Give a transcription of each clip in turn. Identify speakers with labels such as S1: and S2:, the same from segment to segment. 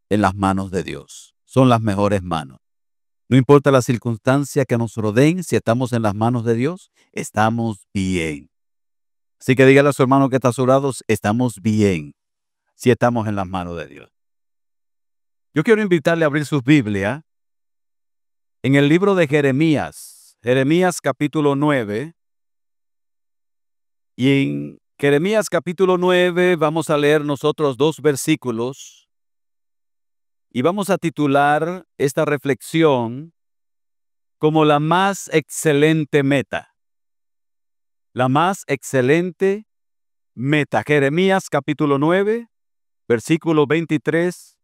S1: en las manos de Dios. Son las mejores manos. No importa la circunstancia que nos rodeen, si estamos en las manos de Dios, estamos bien. Así que dígale a su hermano que está a su lado, estamos bien si estamos en las manos de Dios. Yo quiero invitarle a abrir sus Biblia en el libro de Jeremías, Jeremías capítulo 9. Y en Jeremías capítulo 9 vamos a leer nosotros 2 versículos y vamos a titular esta reflexión como la más excelente meta. La más excelente meta. Jeremías capítulo 9, versículos 23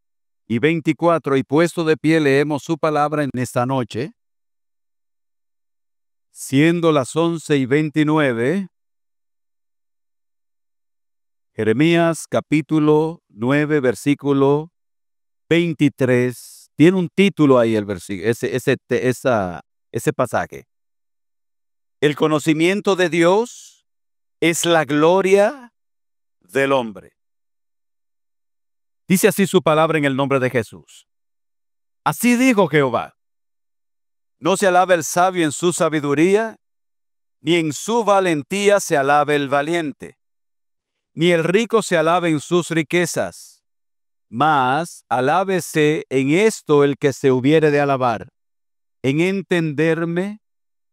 S1: y 24. Y puesto de pie leemos su palabra en esta noche. Siendo las 11:29, Jeremías capítulo 9, versículo 23. Tiene un título ahí el versículo, ese pasaje. El conocimiento de Dios es la gloria del hombre. Dice así su palabra en el nombre de Jesús. Así dijo Jehová: no se alabe el sabio en su sabiduría, ni en su valentía se alabe el valiente, ni el rico se alabe en sus riquezas, mas alábese en esto el que se hubiere de alabar, en entenderme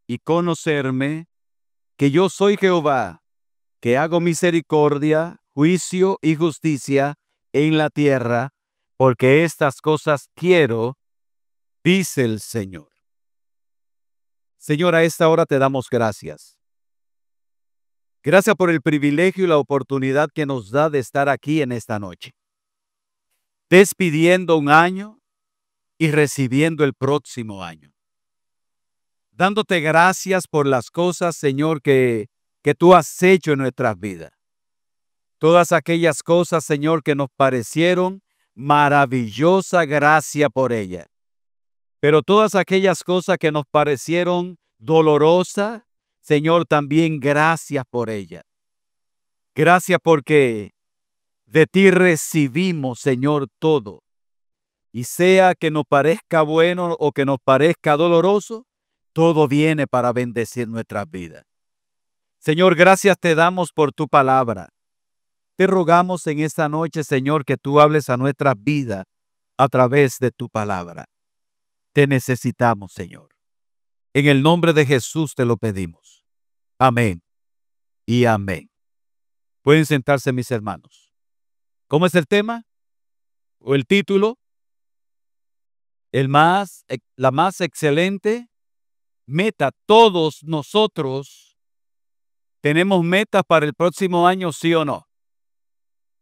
S1: y conocerme, que yo soy Jehová, que hago misericordia, juicio y justicia en la tierra, porque estas cosas quiero, dice el Señor. Señor, a esta hora te damos gracias. Gracias por el privilegio y la oportunidad que nos da de estar aquí en esta noche, despidiendo un año y recibiendo el próximo año. Dándote gracias por las cosas, Señor, que tú has hecho en nuestras vidas. Todas aquellas cosas, Señor, que nos parecieron maravillosa, gracia por ellas. Pero todas aquellas cosas que nos parecieron dolorosas, Señor, también gracias por ellas. Gracias porque de ti recibimos, Señor, todo. Y sea que nos parezca bueno o que nos parezca doloroso, todo viene para bendecir nuestras vidas. Señor, gracias te damos por tu palabra. Te rogamos en esta noche, Señor, que tú hables a nuestras vidas a través de tu palabra. Te necesitamos, Señor. En el nombre de Jesús te lo pedimos. Amén y amén. Pueden sentarse, mis hermanos. ¿Cómo es el tema? ¿O el título? La más excelente meta. Todos nosotros tenemos metas para el próximo año, ¿sí o no?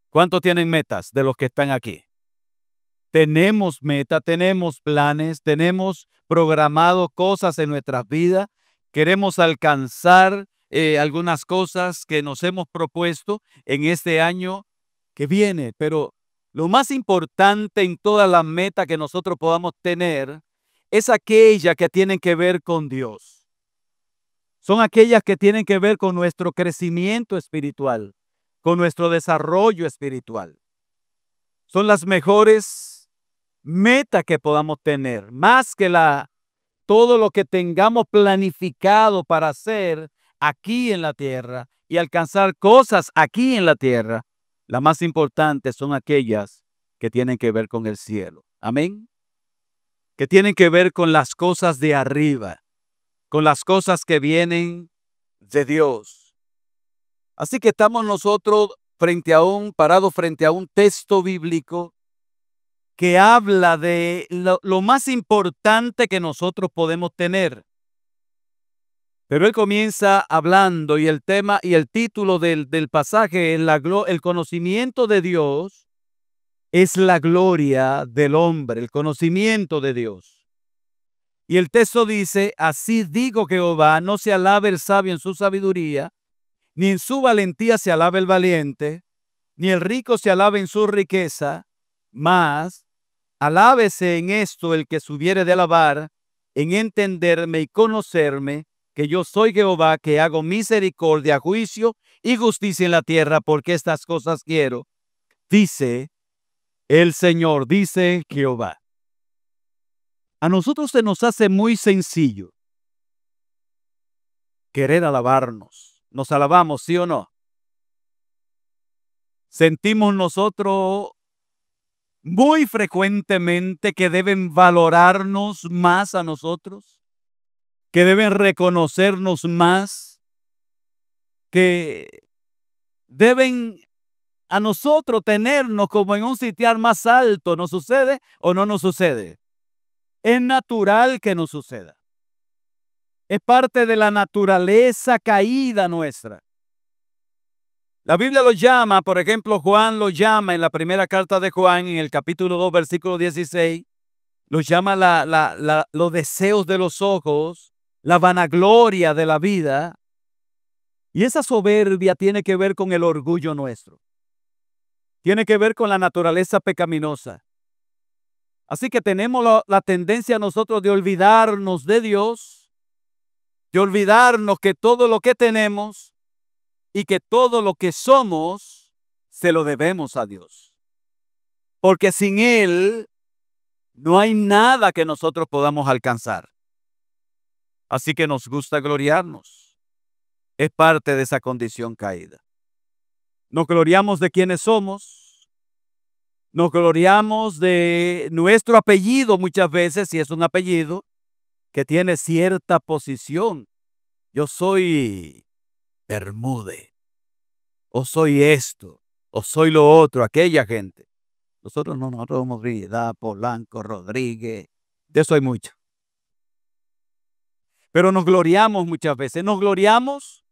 S1: ¿Cuántos tienen metas de los que están aquí? Tenemos metas, tenemos planes, tenemos programado cosas en nuestras vidas. Queremos alcanzar algunas cosas que nos hemos propuesto en este año que viene. Pero lo más importante en todas las metas que nosotros podamos tener es aquellas que tienen que ver con Dios. Son aquellas que tienen que ver con nuestro crecimiento espiritual, con nuestro desarrollo espiritual. Son las mejores metas que podamos tener, más que todo lo que tengamos planificado para hacer aquí en la tierra y alcanzar cosas aquí en la tierra. Las más importantes son aquellas que tienen que ver con el cielo. Amén. Que tienen que ver con las cosas de arriba, con las cosas que vienen de Dios. Así que estamos nosotros parados frente a un texto bíblico que habla de lo más importante que nosotros podemos tener. Pero él comienza hablando y el tema y el título del pasaje es el conocimiento de Dios es la gloria del hombre, el conocimiento de Dios. Y el texto dice: así digo Jehová, no se alabe el sabio en su sabiduría, ni en su valentía se alabe el valiente, ni el rico se alabe en su riqueza, mas alábese en esto el que se hubiere de alabar, en entenderme y conocerme, que yo soy Jehová, que hago misericordia, juicio y justicia en la tierra, porque estas cosas quiero, dice el Señor, dice Jehová. A nosotros se nos hace muy sencillo querer alabarnos. Nos alabamos, ¿sí o no? Sentimos nosotros muy frecuentemente que deben valorarnos más a nosotros, que deben reconocernos más, que deben a nosotros tenernos como en un sitial más alto. ¿Nos sucede o no nos sucede? Es natural que nos suceda. Es parte de la naturaleza caída nuestra. La Biblia lo llama, por ejemplo, Juan lo llama en la primera carta de Juan, en el capítulo 2, versículo 16, lo llama los deseos de los ojos, la vanagloria de la vida. Y esa soberbia tiene que ver con el orgullo nuestro. Tiene que ver con la naturaleza pecaminosa. Así que tenemos la tendencia nosotros de olvidarnos de Dios, de olvidarnos que todo lo que tenemos y que todo lo que somos se lo debemos a Dios. Porque sin Él no hay nada que nosotros podamos alcanzar. Así que nos gusta gloriarnos. Es parte de esa condición caída. Nos gloriamos de quienes somos. Nos gloriamos de nuestro apellido muchas veces, si es un apellido que tiene cierta posición. Yo soy Bermúdez, o soy esto, o soy lo otro, aquella gente. Nosotros somos Vidal, Polanco, Rodríguez, de eso hay mucho. Pero nos gloriamos muchas veces, nos gloriamos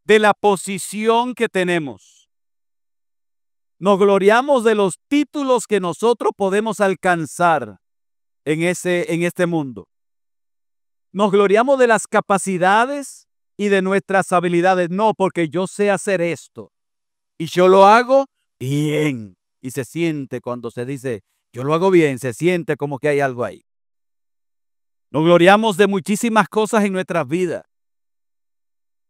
S1: de la posición que tenemos. Nos gloriamos de los títulos que nosotros podemos alcanzar en este mundo. Nos gloriamos de las capacidades y de nuestras habilidades. No, porque yo sé hacer esto y yo lo hago bien. Y se siente cuando se dice, yo lo hago bien, se siente como que hay algo ahí. Nos gloriamos de muchísimas cosas en nuestras vidas.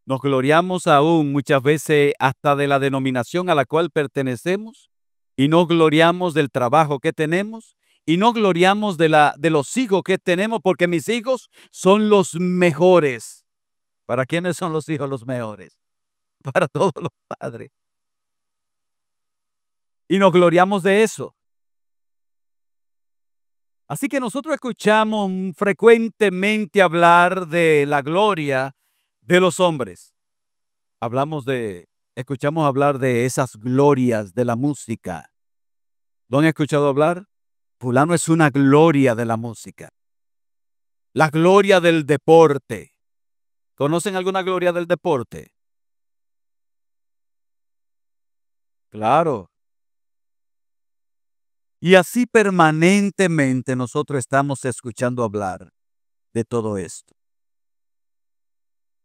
S1: Nos gloriamos aún muchas veces hasta de la denominación a la cual pertenecemos y nos gloriamos del trabajo que tenemos y nos gloriamos de los hijos que tenemos, porque mis hijos son los mejores. ¿Para quiénes son los hijos los mejores? Para todos los padres. Y nos gloriamos de eso. Así que nosotros escuchamos frecuentemente hablar de la gloria de los hombres. Escuchamos hablar de esas glorias de la música. ¿Lo han escuchado hablar? Fulano es una gloria de la música. La gloria del deporte. ¿Conocen alguna gloria del deporte? Claro. Y así permanentemente nosotros estamos escuchando hablar de todo esto.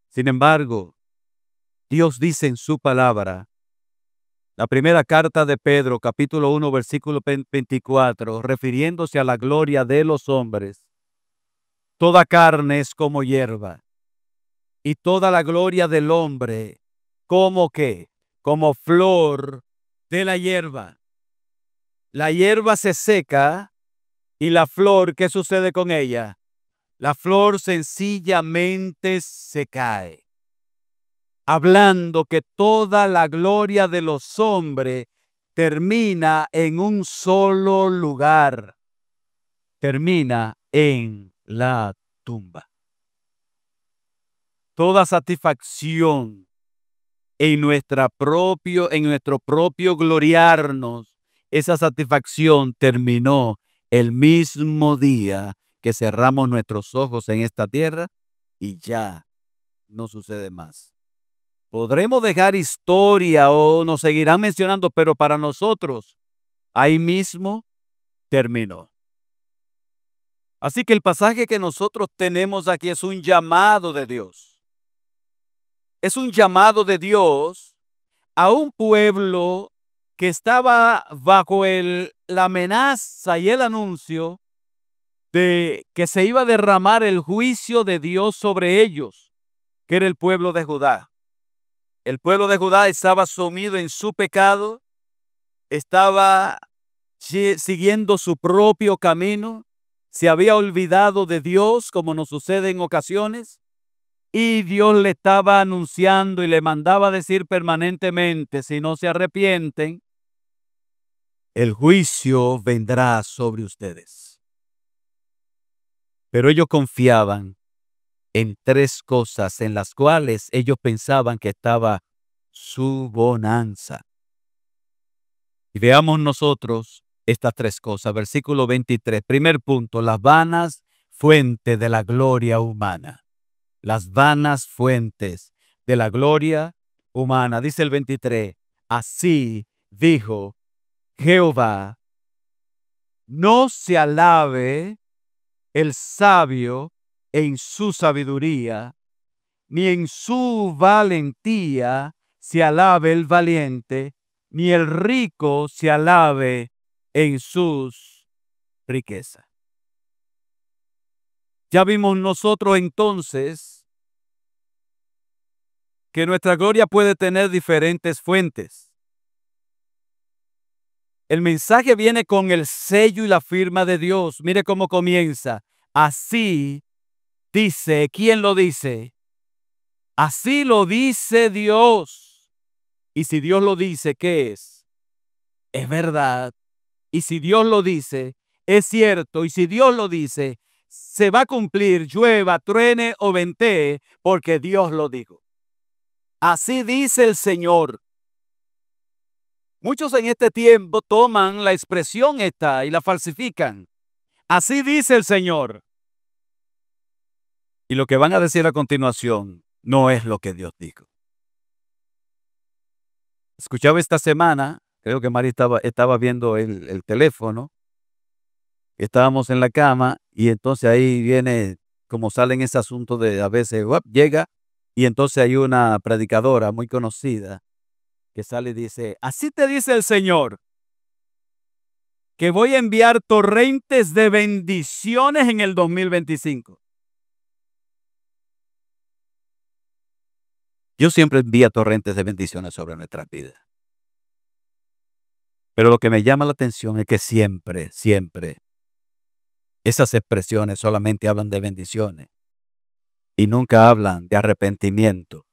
S1: Sin embargo, Dios dice en su palabra, la primera carta de Pedro, capítulo 1, versículo 24, refiriéndose a la gloria de los hombres, toda carne es como hierba, y toda la gloria del hombre, ¿como qué? Como flor de la hierba. La hierba se seca y la flor, ¿qué sucede con ella? La flor sencillamente se cae. Hablando que toda la gloria de los hombres termina en un solo lugar. Termina en la tumba. Toda satisfacción en nuestro propio gloriarnos, esa satisfacción terminó el mismo día que cerramos nuestros ojos en esta tierra y ya no sucede más. Podremos dejar historia o nos seguirán mencionando, pero para nosotros ahí mismo terminó. Así que el pasaje que nosotros tenemos aquí es un llamado de Dios. Es un llamado de Dios a un pueblo que estaba bajo la amenaza y el anuncio de que se iba a derramar el juicio de Dios sobre ellos, que era el pueblo de Judá. El pueblo de Judá estaba sumido en su pecado, estaba siguiendo su propio camino, se había olvidado de Dios, como nos sucede en ocasiones, y Dios le estaba anunciando y le mandaba decir permanentemente: si no se arrepienten, el juicio vendrá sobre ustedes. Pero ellos confiaban en tres cosas en las cuales ellos pensaban que estaba su bonanza. Y veamos nosotros estas tres cosas. Versículo 23. Primer punto, las vanas fuentes de la gloria humana. Las vanas fuentes de la gloria humana. Dice el 23. Así dijo Jehová: no se alabe el sabio en su sabiduría, ni en su valentía se alabe el valiente, ni el rico se alabe en sus riquezas. Ya vimos nosotros entonces que nuestra gloria puede tener diferentes fuentes. El mensaje viene con el sello y la firma de Dios. Mire cómo comienza. Así dice, ¿quién lo dice? Así lo dice Dios. Y si Dios lo dice, ¿qué es? Es verdad. Y si Dios lo dice, es cierto. Y si Dios lo dice, se va a cumplir, llueva, truene o ventee, porque Dios lo dijo. Así dice el Señor. Muchos en este tiempo toman la expresión esta y la falsifican. Así dice el Señor. Y lo que van a decir a continuación no es lo que Dios dijo. Escuchaba esta semana, creo que Mari estaba viendo el teléfono, estábamos en la cama y entonces ahí viene, como sale en ese asunto de a veces, llega y entonces hay una predicadora muy conocida que sale y dice: así te dice el Señor, que voy a enviar torrentes de bendiciones en el 2025. Dios siempre envía torrentes de bendiciones sobre nuestras vidas. Pero lo que me llama la atención es que siempre esas expresiones solamente hablan de bendiciones y nunca hablan de arrepentimiento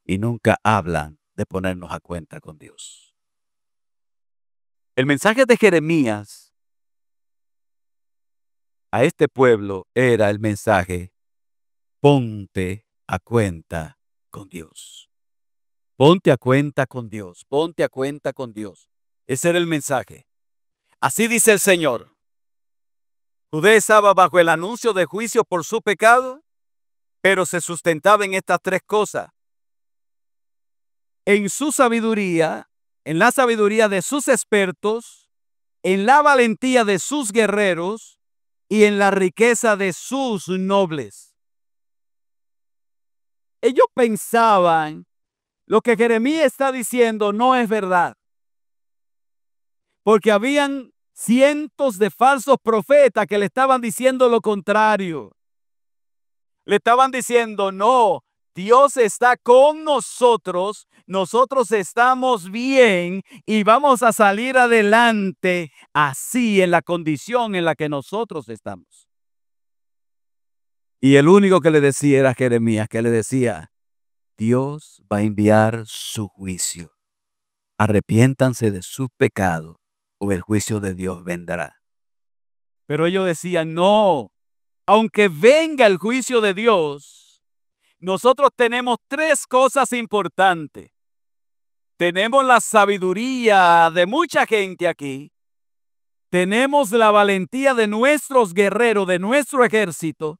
S1: y nunca hablan de ponernos a cuenta con Dios. El mensaje de Jeremías a este pueblo era el mensaje: ponte a cuenta con Dios. Ponte a cuenta con Dios. Ponte a cuenta con Dios. Ese era el mensaje. Así dice el Señor. Judá estaba bajo el anuncio de juicio por su pecado, pero se sustentaba en estas tres cosas: en su sabiduría, en la sabiduría de sus expertos, en la valentía de sus guerreros y en la riqueza de sus nobles. Ellos pensaban, lo que Jeremías está diciendo no es verdad, porque habían cientos de falsos profetas que le estaban diciendo lo contrario. Le estaban diciendo: no, Dios está con nosotros, nosotros estamos bien y vamos a salir adelante así en la condición en la que nosotros estamos. Y el único que le decía era Jeremías, que le decía: Dios va a enviar su juicio. Arrepiéntanse de su pecado o el juicio de Dios vendrá. Pero ellos decían: no, aunque venga el juicio de Dios, nosotros tenemos tres cosas importantes. Tenemos la sabiduría de mucha gente aquí. Tenemos la valentía de nuestros guerreros, de nuestro ejército.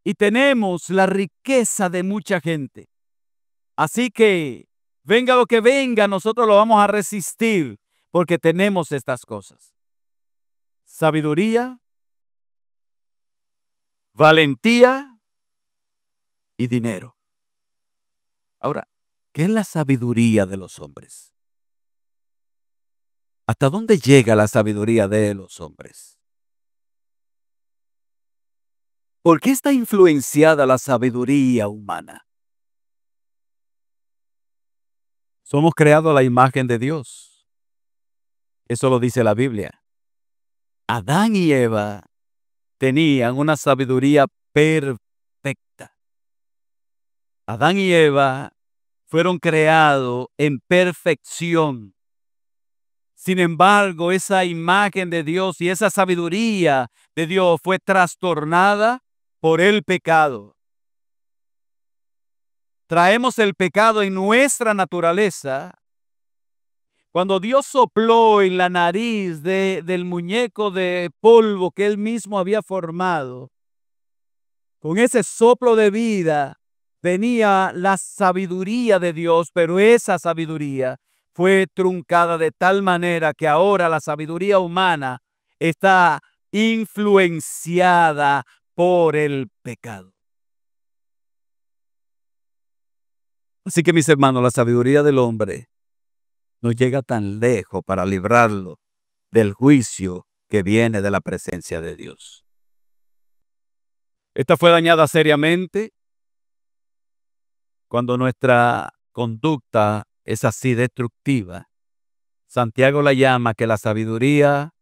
S1: Y tenemos la riqueza de mucha gente. Así que, venga lo que venga, nosotros lo vamos a resistir porque tenemos estas cosas: sabiduría, valentía y dinero. Ahora, ¿qué es la sabiduría de los hombres? ¿Hasta dónde llega la sabiduría de los hombres? ¿Por qué está influenciada la sabiduría humana? Somos creados a la imagen de Dios. Eso lo dice la Biblia. Adán y Eva tenían una sabiduría perfecta. Adán y Eva fueron creados en perfección. Sin embargo, esa imagen de Dios y esa sabiduría de Dios fue trastornada por el pecado. Traemos el pecado en nuestra naturaleza. Cuando Dios sopló en la nariz del muñeco de polvo que él mismo había formado, con ese soplo de vida venía la sabiduría de Dios, pero esa sabiduría fue truncada de tal manera que ahora la sabiduría humana está influenciada por el pecado. Así que mis hermanos, la sabiduría del hombre no llega tan lejos para librarlo del juicio que viene de la presencia de Dios. Esta fue dañada seriamente cuando nuestra conducta es así destructiva. Santiago la llama que la sabiduría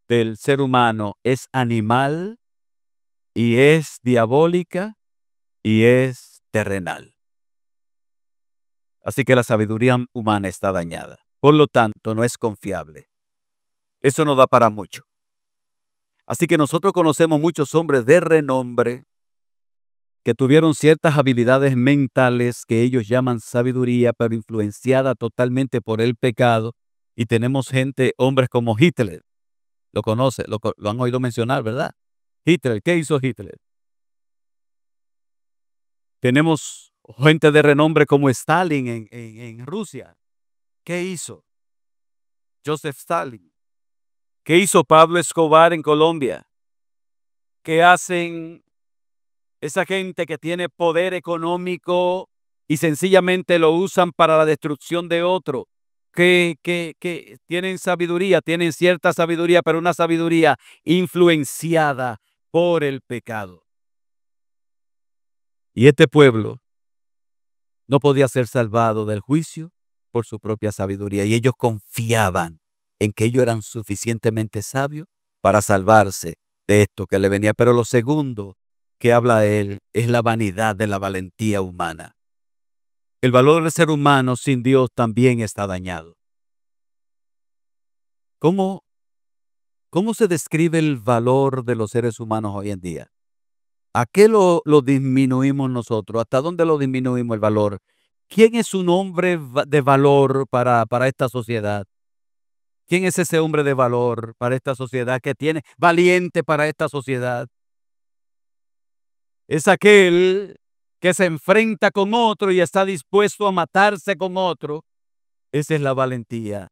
S1: del ser humano es animal y es diabólica y es terrenal. Así que la sabiduría humana está dañada. Por lo tanto, no es confiable. Eso no da para mucho. Así que nosotros conocemos muchos hombres de renombre que tuvieron ciertas habilidades mentales que ellos llaman sabiduría, pero influenciada totalmente por el pecado. Y tenemos gente, hombres como Hitler. Lo conoce, lo han oído mencionar, ¿verdad? Hitler, ¿qué hizo Hitler? Tenemos gente de renombre como Stalin en Rusia. ¿Qué hizo? Joseph Stalin. ¿Qué hizo Pablo Escobar en Colombia? ¿Qué hacen esa gente que tiene poder económico y sencillamente lo usan para la destrucción de otro? Que tienen sabiduría, tienen cierta sabiduría, pero una sabiduría influenciada por el pecado. Y este pueblo no podía ser salvado del juicio por su propia sabiduría. Y ellos confiaban en que ellos eran suficientemente sabios para salvarse de esto que le venía. Pero lo segundo que habla él es la vanidad de la valentía humana. El valor del ser humano sin Dios también está dañado. ¿Cómo se describe el valor de los seres humanos hoy en día? ¿A qué lo disminuimos nosotros? ¿Hasta dónde lo disminuimos el valor? ¿Quién es un hombre de valor para esta sociedad? ¿Quién es ese hombre de valor para esta sociedad que tiene valiente para esta sociedad? Es aquel que se enfrenta con otro y está dispuesto a matarse con otro. Esa es la valentía.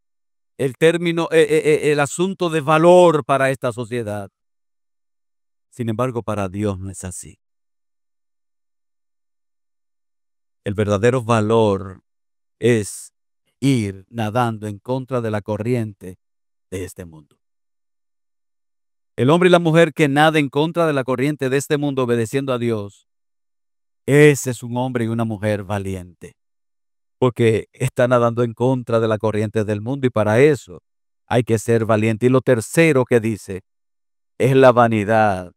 S1: El término, el asunto de valor para esta sociedad. Sin embargo, para Dios no es así. El verdadero valor es ir nadando en contra de la corriente de este mundo. El hombre y la mujer que nada en contra de la corriente de este mundo obedeciendo a Dios, ese es un hombre y una mujer valiente, porque está nadando en contra de la corriente del mundo y para eso hay que ser valiente. Y lo tercero que dice es la vanidad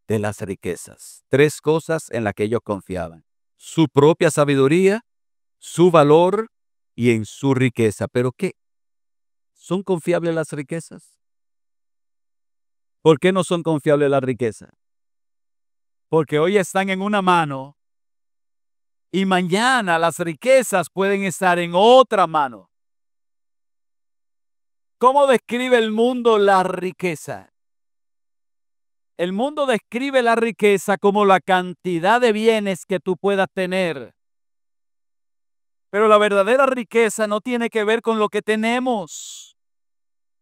S1: de las riquezas. Tres cosas en las que ellos confiaban: su propia sabiduría, su valor y en su riqueza. ¿Pero qué? ¿Son confiables las riquezas? ¿Por qué no son confiables las riquezas? Porque hoy están en una mano y mañana las riquezas pueden estar en otra mano. ¿Cómo describe el mundo la riqueza? El mundo describe la riqueza como la cantidad de bienes que tú puedas tener. Pero la verdadera riqueza no tiene que ver con lo que tenemos.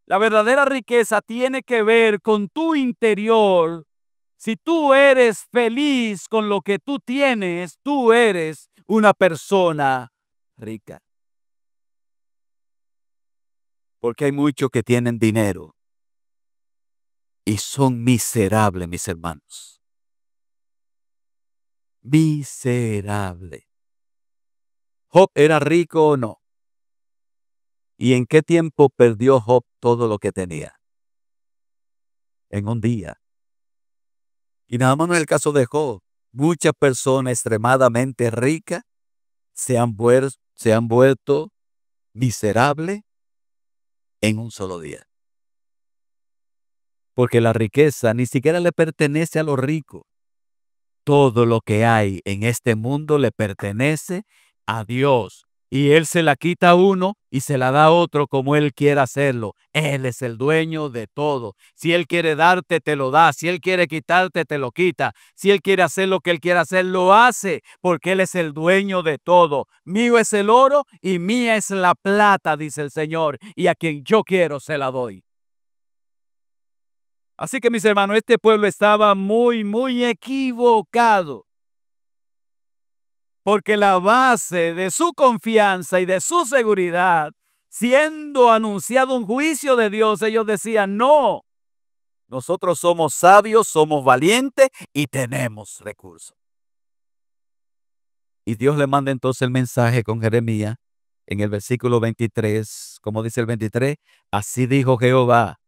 S1: La verdadera riqueza tiene que ver con tu interior. Si tú eres feliz con lo que tú tienes, tú eres una persona rica. Porque hay muchos que tienen dinero y son miserables, mis hermanos. Miserable. ¿Job era rico o no? ¿Y en qué tiempo perdió Job todo lo que tenía? en un día. Y nada más no es el caso de Job. Muchas personas extremadamente ricas se han vuelto miserables en un solo día. Porque la riqueza ni siquiera le pertenece a los ricos. Todo lo que hay en este mundo le pertenece a Dios. Y Él se la quita a uno y se la da a otro como Él quiera hacerlo. Él es el dueño de todo. Si Él quiere darte, te lo da. Si Él quiere quitarte, te lo quita. Si Él quiere hacer lo que Él quiera hacer, lo hace, porque Él es el dueño de todo. Mío es el oro y mía es la plata, dice el Señor. Y a quien yo quiero, se la doy. Así que mis hermanos, este pueblo estaba muy equivocado. Porque la base de su confianza y de su seguridad, siendo anunciado un juicio de Dios, ellos decían, no, nosotros somos sabios, somos valientes y tenemos recursos. Y Dios le manda entonces el mensaje con Jeremías en el versículo 23, como dice el 23, así dijo Jehová.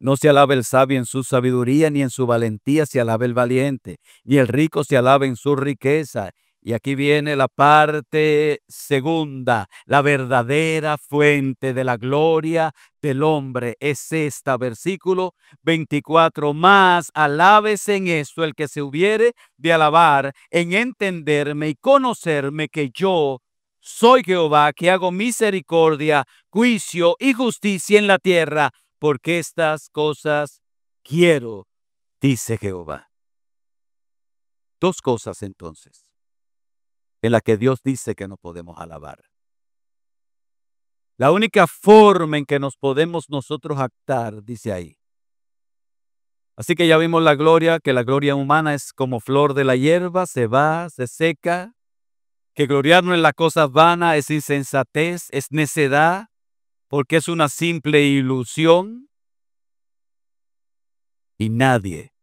S1: No se alabe el sabio en su sabiduría, ni en su valentía se alabe el valiente, ni el rico se alabe en su riqueza. Y aquí viene la parte segunda, la verdadera fuente de la gloria del hombre. Es esta, versículo 24. Más alábese en esto el que se hubiere de alabar, en entenderme y conocerme que yo soy Jehová, que hago misericordia, juicio y justicia en la tierra, porque estas cosas quiero, dice Jehová. Dos cosas entonces, en las que Dios dice que nos podemos alabar. La única forma en que nos podemos nosotros jactar, dice ahí. Así que ya vimos la gloria, que la gloria humana es como flor de la hierba, se va, se seca, que gloriarnos en las cosas vanas es insensatez, es necedad, porque es una simple ilusión. Y nadie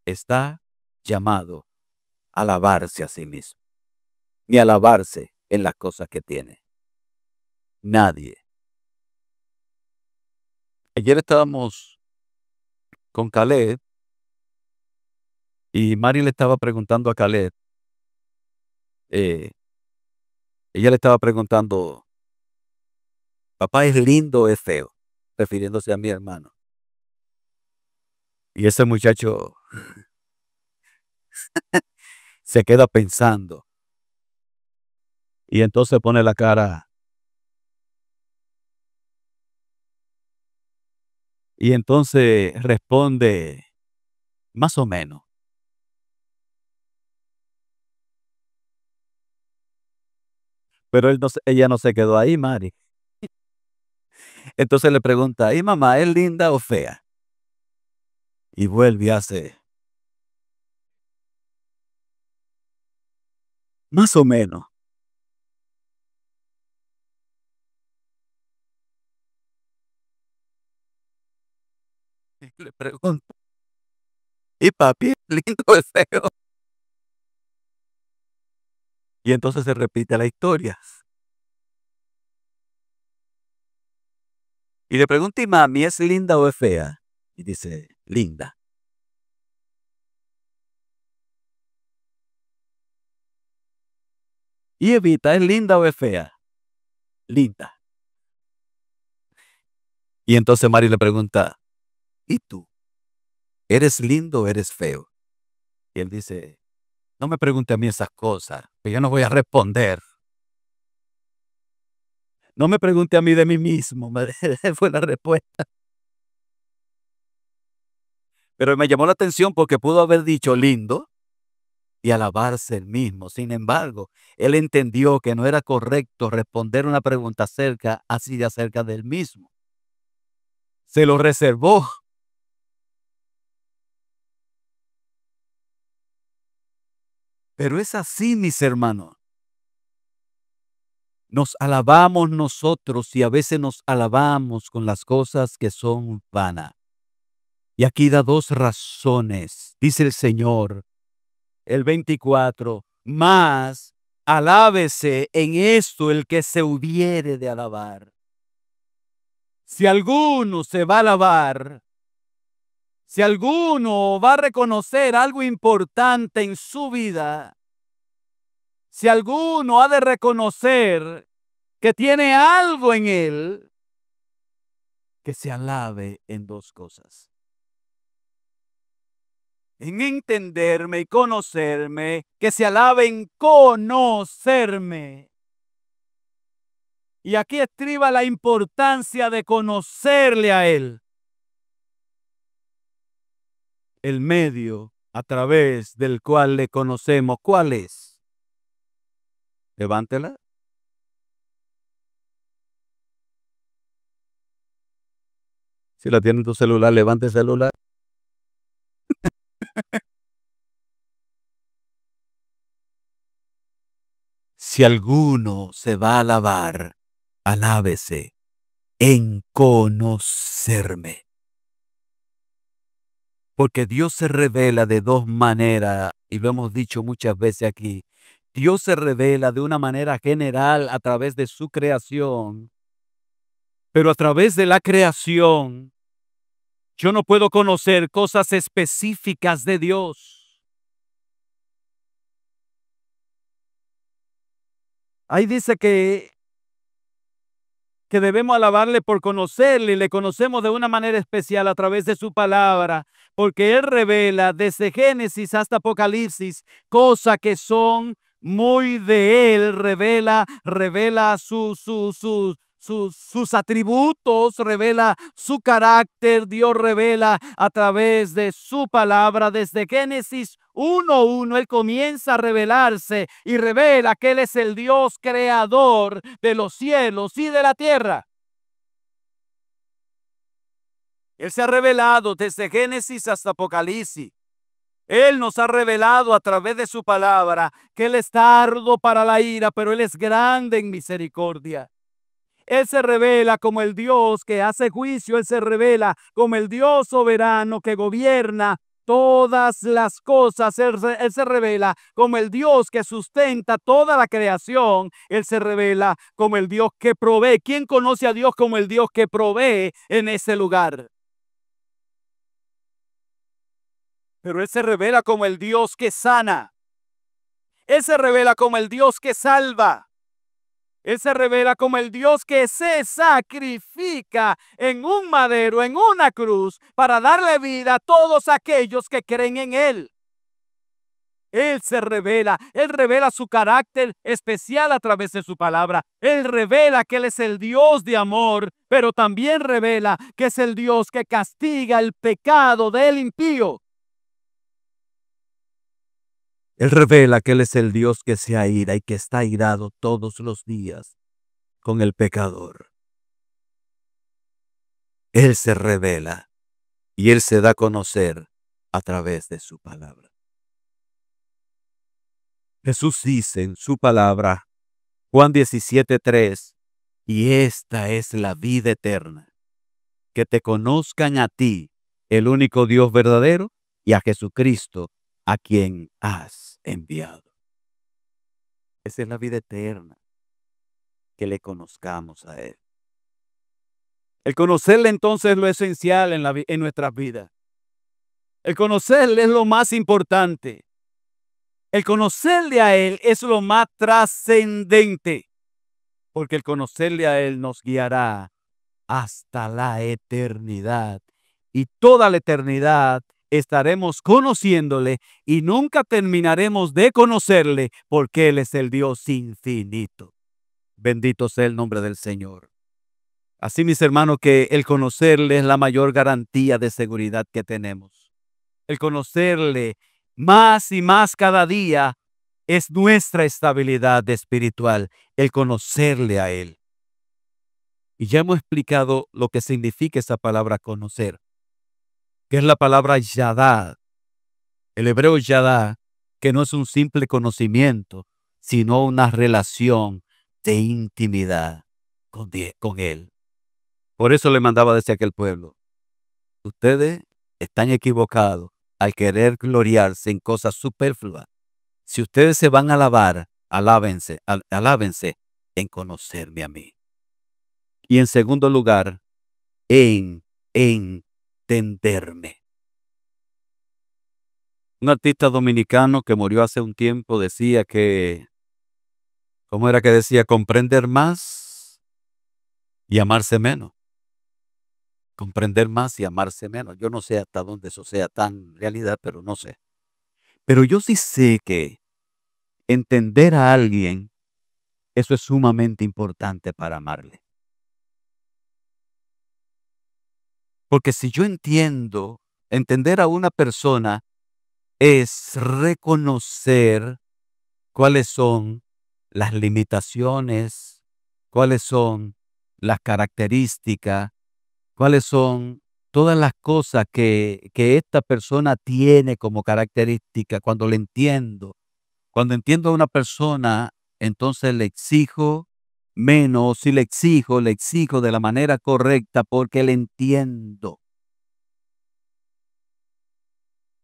S1: está llamado a alabarse a sí mismo, ni a alabarse en las cosas que tiene. Nadie. Ayer estábamos con Caleb y Mari le estaba preguntando a Caleb, ella le estaba preguntando, ¿papá es lindo o es feo? Refiriéndose a mi hermano. Y ese muchacho se queda pensando y entonces pone la cara y entonces responde más o menos. Pero ella no se quedó ahí, Mari. Entonces le pregunta, ¿y mamá es linda o fea? Y vuelve y hace más o menos. Y le pregunto, ¿y papi es lindo o es feo? Y entonces se repite la historia. Y le pregunta, ¿y mami es linda o es fea? Y dice, linda. ¿Y Evita es linda o es fea? Linda. Y entonces Mari le pregunta, ¿y tú? ¿Eres lindo o eres feo? Y él dice, no me pregunte a mí esas cosas, que yo no voy a responder. No me pregunte a mí de mí mismo, fue la respuesta. Pero me llamó la atención porque pudo haber dicho lindo y alabarse él mismo. Sin embargo, él entendió que no era correcto responder una pregunta acerca de él mismo. Se lo reservó. Pero es así, mis hermanos. Nos alabamos nosotros y a veces nos alabamos con las cosas que son vanas. Y aquí da dos razones. Dice el Señor, el 24, más alábese en esto el que se hubiere de alabar. Si alguno se va a alabar, Si alguno va a reconocer algo importante en su vida, si alguno ha de reconocer que tiene algo en él, que se alabe en dos cosas: en entenderme y conocerme, que se alabe en conocerme. Y aquí estriba la importancia de conocerle a Él. El medio a través del cual le conocemos, ¿cuál es? Levántela. Si la tiene en tu celular, levante el celular. Si alguno se va a alabar, alábese en conocerme. Porque Dios se revela de dos maneras, y lo hemos dicho muchas veces aquí. Dios se revela de una manera general a través de su creación, pero a través de la creación, yo no puedo conocer cosas específicas de Dios. Ahí dice que debemos alabarle por conocerle, y le conocemos de una manera especial a través de su palabra, porque Él revela desde Génesis hasta Apocalipsis cosas que son muy de Él, revela sus atributos, revela su carácter. Dios revela a través de su palabra. Desde Génesis 1:1, Él comienza a revelarse y revela que Él es el Dios creador de los cielos y de la tierra. Él se ha revelado desde Génesis hasta Apocalipsis. Él nos ha revelado a través de su palabra que Él es tardo para la ira, pero Él es grande en misericordia. Él se revela como el Dios que hace juicio. Él se revela como el Dios soberano que gobierna todas las cosas. Él se revela como el Dios que sustenta toda la creación. Él se revela como el Dios que provee. ¿Quién conoce a Dios como el Dios que provee en ese lugar? Pero Él se revela como el Dios que sana. Él se revela como el Dios que salva. Él se revela como el Dios que se sacrifica en un madero, en una cruz, para darle vida a todos aquellos que creen en Él. Él revela su carácter especial a través de su palabra. Él revela que Él es el Dios de amor, pero también revela que es el Dios que castiga el pecado del impío. Él revela que Él es el Dios que se aira y que está airado todos los días con el pecador. Él se revela y Él se da a conocer a través de su palabra. Jesús dice en su palabra, Juan 17:3, y esta es la vida eterna, que te conozcan a ti, el único Dios verdadero, y a Jesucristo, a quien has enviado. Esa es la vida eterna, que le conozcamos a Él. El conocerle entonces es lo esencial en nuestras vidas. El conocerle es lo más importante. El conocerle a Él es lo más trascendente, porque el conocerle a Él nos guiará hasta la eternidad. Y toda la eternidad estaremos conociéndole y nunca terminaremos de conocerle, porque Él es el Dios infinito. Bendito sea el nombre del Señor. Así, mis hermanos, que el conocerle es la mayor garantía de seguridad que tenemos. El conocerle más y más cada día es nuestra estabilidad espiritual, el conocerle a Él. Y ya hemos explicado lo que significa esa palabra conocer, que es la palabra yadá, el hebreo yadá, que no es un simple conocimiento, sino una relación de intimidad con Él. Por eso le mandaba desde aquel pueblo: ustedes están equivocados al querer gloriarse en cosas superfluas. Si ustedes se van a alabar, alábense en conocerme a mí. Y en segundo lugar, en entenderme. Un artista dominicano que murió hace un tiempo decía que, ¿cómo era que decía? Comprender más y amarse menos. Comprender más y amarse menos. Yo no sé hasta dónde eso sea tan realidad, pero no sé. Pero yo sí sé que entender a alguien, eso es sumamente importante para amarle. Porque si yo entender a una persona es reconocer cuáles son las limitaciones, cuáles son las características, cuáles son todas las cosas que esta persona tiene como característica. Cuando entiendo a una persona, entonces le exijo menos. Si le exijo de la manera correcta porque le entiendo.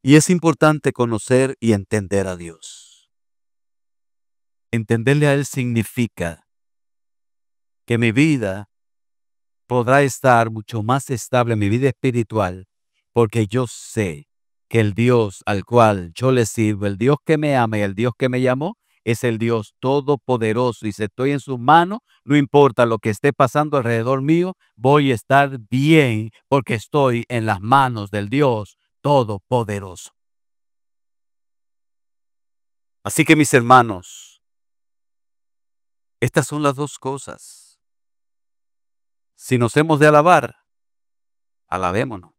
S1: Y es importante conocer y entender a Dios. Entenderle a Él significa que mi vida podrá estar mucho más estable, mi vida espiritual, porque yo sé que el Dios al cual yo le sirvo, el Dios que me ama y el Dios que me llamó, es el Dios todopoderoso. Y si estoy en sus manos, no importa lo que esté pasando alrededor mío, voy a estar bien porque estoy en las manos del Dios todopoderoso. Así que mis hermanos, estas son las dos cosas. Si nos hemos de alabar, alabémonos,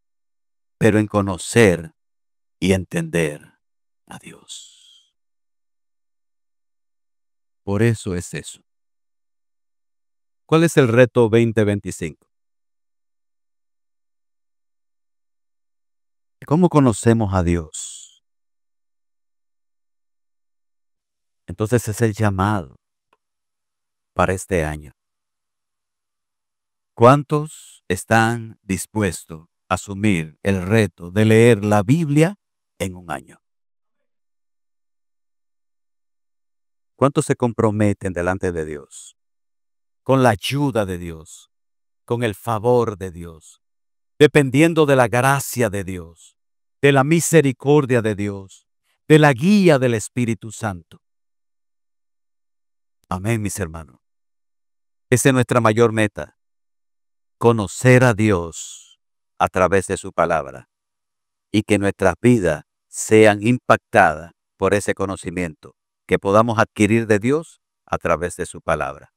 S1: pero en conocer y entender a Dios. Por eso es eso. ¿Cuál es el reto 2025? ¿Cómo conocemos a Dios? Entonces es el llamado para este año. ¿Cuántos están dispuestos a asumir el reto de leer la Biblia en un año? ¿Cuántos se comprometen delante de Dios? Con la ayuda de Dios, con el favor de Dios, dependiendo de la gracia de Dios, de la misericordia de Dios, de la guía del Espíritu Santo. Amén, mis hermanos. Esa es nuestra mayor meta, conocer a Dios a través de su palabra y que nuestras vidas sean impactadas por ese conocimiento que podamos adquirir de Dios a través de su palabra.